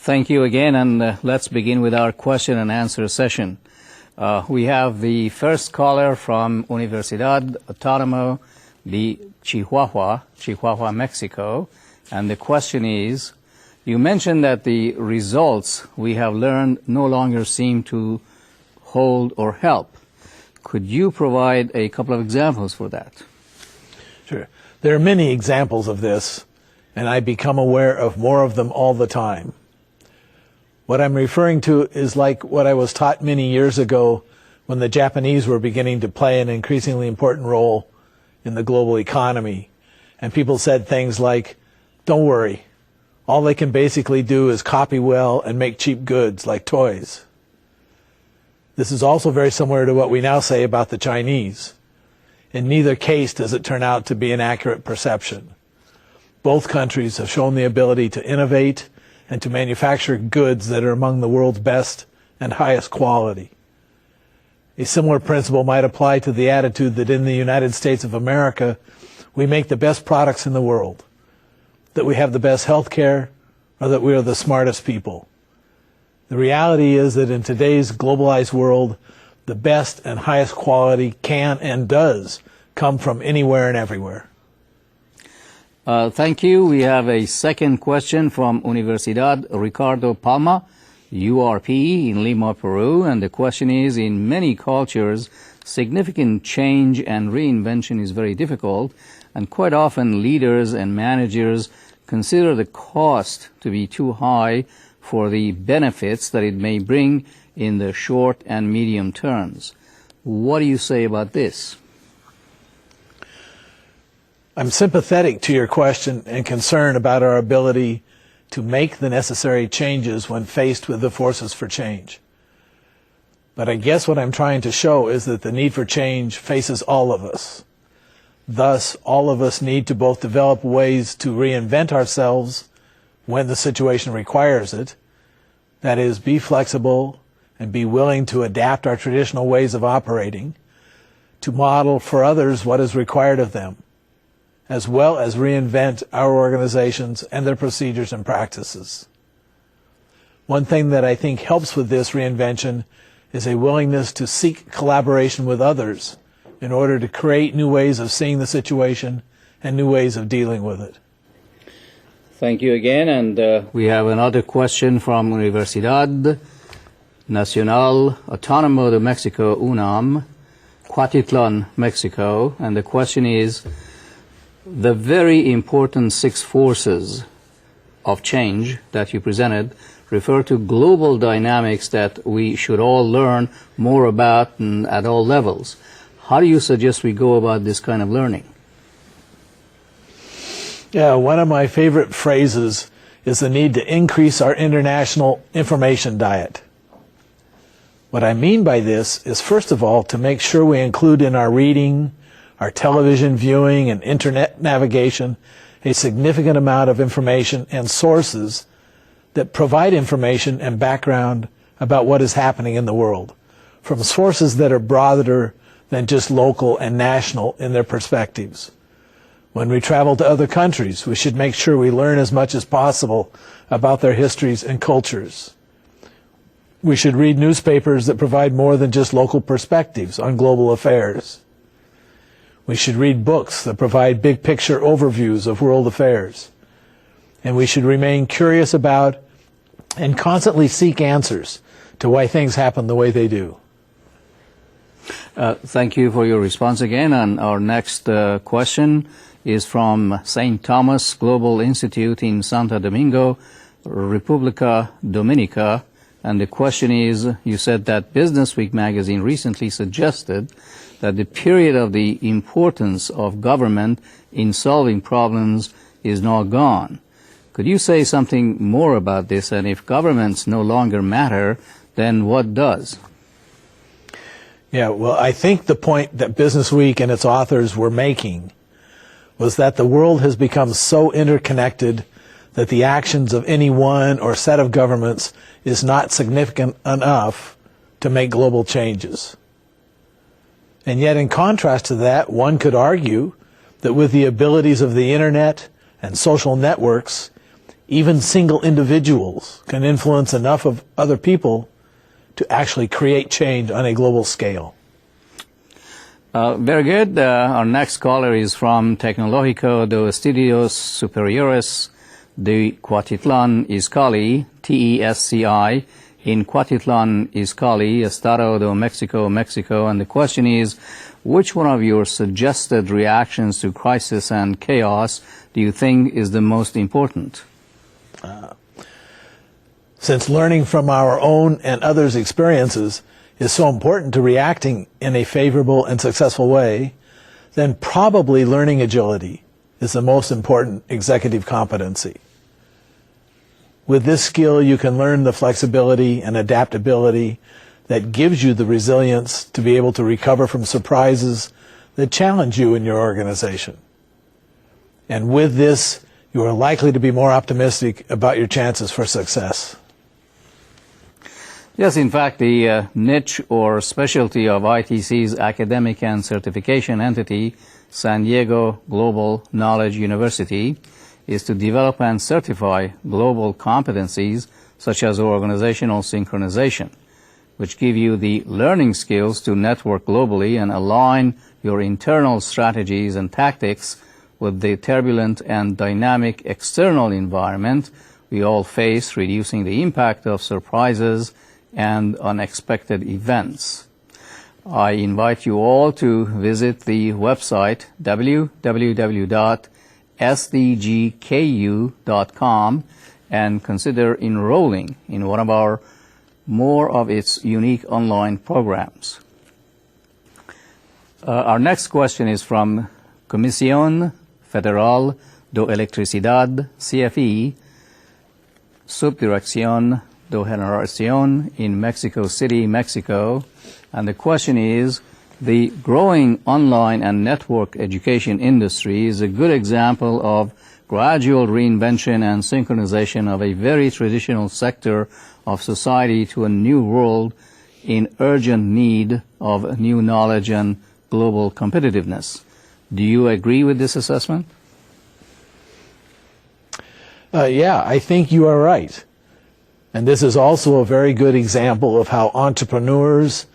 Thank you again, and let's begin with our question and answer session. We have the first caller from Universidad Autónoma de Chihuahua, Mexico, and the question is, you mentioned that the results we have learned no longer seem to hold or help. Could you provide a couple of examples for that? Sure. There are many examples of this, and I become aware of more of them all the time. What I'm referring to is like what I was taught many years ago when the Japanese were beginning to play an increasingly important role in the global economy. And people said things like, don't worry, all they can basically do is copy well and make cheap goods like toys. This is also very similar to what we now say about the Chinese. In neither case does it turn out to be an accurate perception. Both countries have shown the ability to innovate and to manufacture goods that are among the world's best and highest quality. A similar principle might apply to the attitude that in the United States of America, we make the best products in the world, that we have the best health care, or that we are the smartest people. The reality is that in today's globalized world, the best and highest quality can and does come from anywhere and everywhere. Thank you. We have a second question from Universidad Ricardo Palma, URP in Lima, Peru, and the question is, in many cultures, significant change and reinvention is very difficult, and quite often leaders and managers consider the cost to be too high for the benefits that it may bring in the short and medium terms. What do you say about this? I'm sympathetic to your question and concerned about our ability to make the necessary changes when faced with the forces for change. But I guess what I'm trying to show is that the need for change faces all of us. Thus, all of us need to both develop ways to reinvent ourselves when the situation requires it, that is, be flexible and be willing to adapt our traditional ways of operating, to model for others what is required of them, as well as reinvent our organizations and their procedures and practices. One thing that I think helps with this reinvention is a willingness to seek collaboration with others in order to create new ways of seeing the situation and new ways of dealing with it. Thank you again, and we have another question from Universidad Nacional Autónoma de Mexico, UNAM, Cuautitlan, Mexico, and the question is, the very important 6 forces of change that you presented refer to global dynamics that we should all learn more about and at all levels. How do you suggest we go about this kind of learning? Yeah, one of my favorite phrases is the need to increase our international information diet. What I mean by this is, first of all, to make sure we include in our reading, our television viewing, and internet navigation a significant amount of information and sources that provide information and background about what is happening in the world, from sources that are broader than just local and national in their perspectives. When we travel to other countries, we should make sure we learn as much as possible about their histories and cultures. We should read newspapers that provide more than just local perspectives on global affairs. We should read books that provide big picture overviews of world affairs. And we should remain curious about and constantly seek answers to why things happen the way they do. Thank you for your response again. And our next question is from St. Thomas Global Institute in Santo Domingo, Republica, Dominica. And the question is, you said that Business Week magazine recently suggested that the period of the importance of government in solving problems is now gone. Could you say something more about this? And if governments no longer matter, then what does? Yeah, well, I think the point that Business Week and its authors were making was that the world has become so interconnected that the actions of any one or set of governments is not significant enough to make global changes. And yet, in contrast to that, one could argue that with the abilities of the internet and social networks, even single individuals can influence enough of other people to actually create change on a global scale. Very good. Our next caller is from Tecnológico de Estudios Superiores de Cuautitlan Izcalli, TESCI, in Cuautitlan Izcalli, Estado de Mexico, Mexico. And the question is, which one of your suggested reactions to crisis and chaos do you think is the most important? Since learning from our own and others' experiences is so important to reacting in a favorable and successful way, then probably learning agility is the most important executive competency. With this skill, you can learn the flexibility and adaptability that gives you the resilience to be able to recover from surprises that challenge you in your organization. And with this, you are likely to be more optimistic about your chances for success. Yes, in fact, the niche or specialty of ITC's academic and certification entity, San Diego Global Knowledge University, is to develop and certify global competencies such as organizational synchronization, which give you the learning skills to network globally and align your internal strategies and tactics with the turbulent and dynamic external environment we all face, reducing the impact of surprises and unexpected events. I invite you all to visit the website www.sdgku.com and consider enrolling in one of our more of its unique online programs. Our next question is from Comisión Federal de Electricidad, CFE, Subdirección de Generación in Mexico City, Mexico. And the question is, the growing online and network education industry is a good example of gradual reinvention and synchronization of a very traditional sector of society to a new world in urgent need of new knowledge and global competitiveness. Do you agree with this assessment? Yeah, I think you are right. And this is also a very good example of how entrepreneurs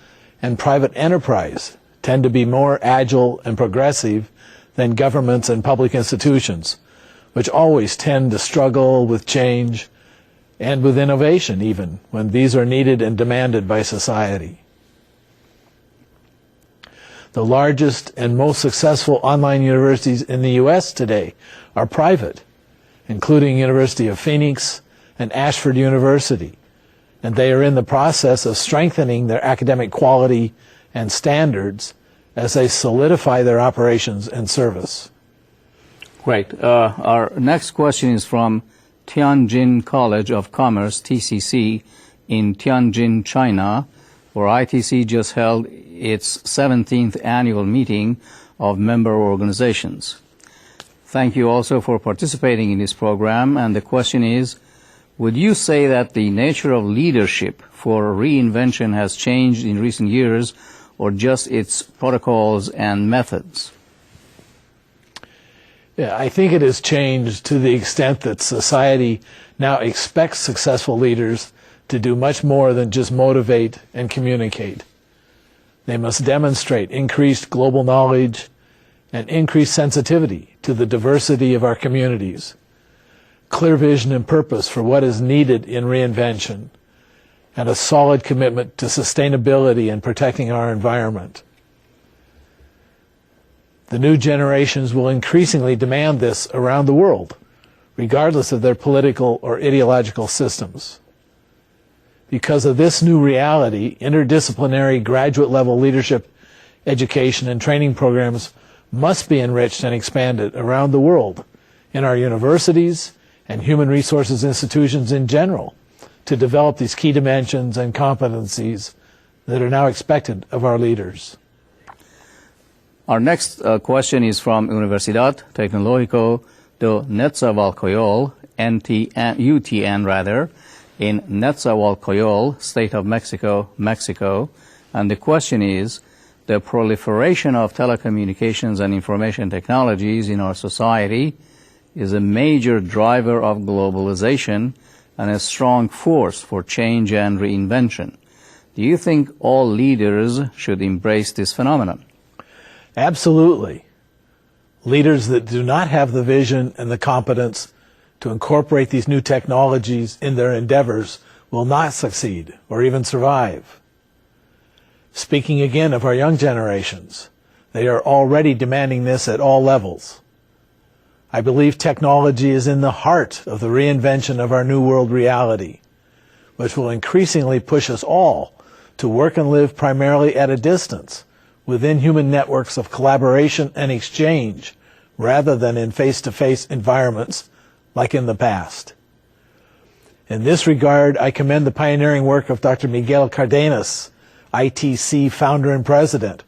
and private enterprise tend to be more agile and progressive than governments and public institutions, which always tend to struggle with change and with innovation even when these are needed and demanded by society. The largest and most successful online universities in the U.S. today are private, including University of Phoenix and Ashford University, and they are in the process of strengthening their academic quality and standards as they solidify their operations and service. Great. Our next question is from Tianjin College of Commerce, TCC, in Tianjin, China, where ITC just held its 17th annual meeting of member organizations. Thank you also for participating in this program, and the question is, would you say that the nature of leadership for reinvention has changed in recent years, or just its protocols and methods? Yeah, I think it has changed to the extent that society now expects successful leaders to do much more than just motivate and communicate. They must demonstrate increased global knowledge and increased sensitivity to the diversity of our communities, clear vision and purpose for what is needed in reinvention, and a solid commitment to sustainability and protecting our environment. The new generations will increasingly demand this around the world, regardless of their political or ideological systems. Because of this new reality, interdisciplinary graduate-level leadership education and training programs must be enriched and expanded around the world in our universities and human resources institutions in general to develop these key dimensions and competencies that are now expected of our leaders. Our next question is from Universidad Tecnológico de Nezahualcóyotl, UTN, in Nezahualcóyotl, State of Mexico, Mexico. And the question is, the proliferation of telecommunications and information technologies in our society is a major driver of globalization and a strong force for change and reinvention. Do you think all leaders should embrace this phenomenon? Absolutely. Leaders that do not have the vision and the competence to incorporate these new technologies in their endeavors will not succeed or even survive. Speaking again of our young generations, they are already demanding this at all levels. I believe technology is in the heart of the reinvention of our new world reality, which will increasingly push us all to work and live primarily at a distance within human networks of collaboration and exchange rather than in face-to-face environments like in the past. In this regard, I commend the pioneering work of Dr. Miguel Cardenas, ITC founder and president,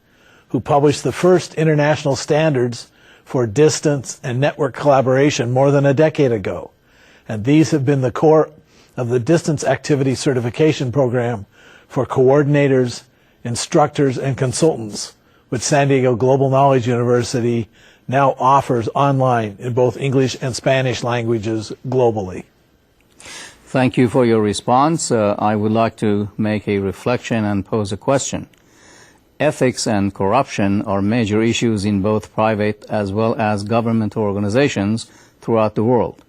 who published the first international standards for distance and network collaboration more than a decade ago. And these have been the core of the distance activity certification program for coordinators, instructors, and consultants, which San Diego Global Knowledge University now offers online in both English and Spanish languages globally. Thank you for your response. I would like to make a reflection and pose a question. Ethics and corruption are major issues in both private as well as government organizations throughout the world.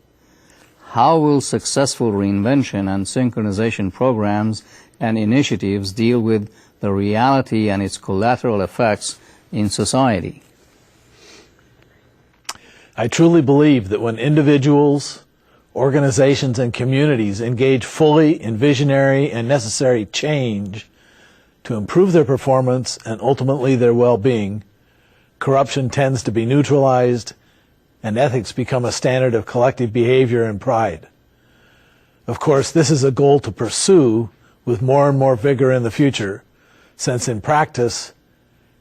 How will successful reinvention and synchronization programs and initiatives deal with the reality and its collateral effects in society? I truly believe that when individuals, organizations, and communities engage fully in visionary and necessary change to improve their performance and ultimately their well-being, corruption tends to be neutralized and ethics become a standard of collective behavior and pride. Of course, this is a goal to pursue with more and more vigor in the future, since in practice,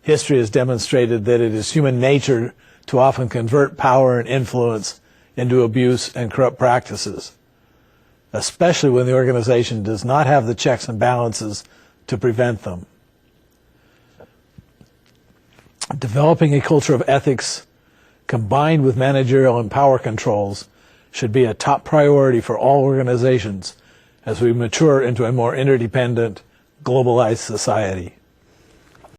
history has demonstrated that it is human nature to often convert power and influence into abuse and corrupt practices, especially when the organization does not have the checks and balances to prevent them. Developing a culture of ethics combined with managerial and power controls should be a top priority for all organizations as we mature into a more interdependent, globalized society.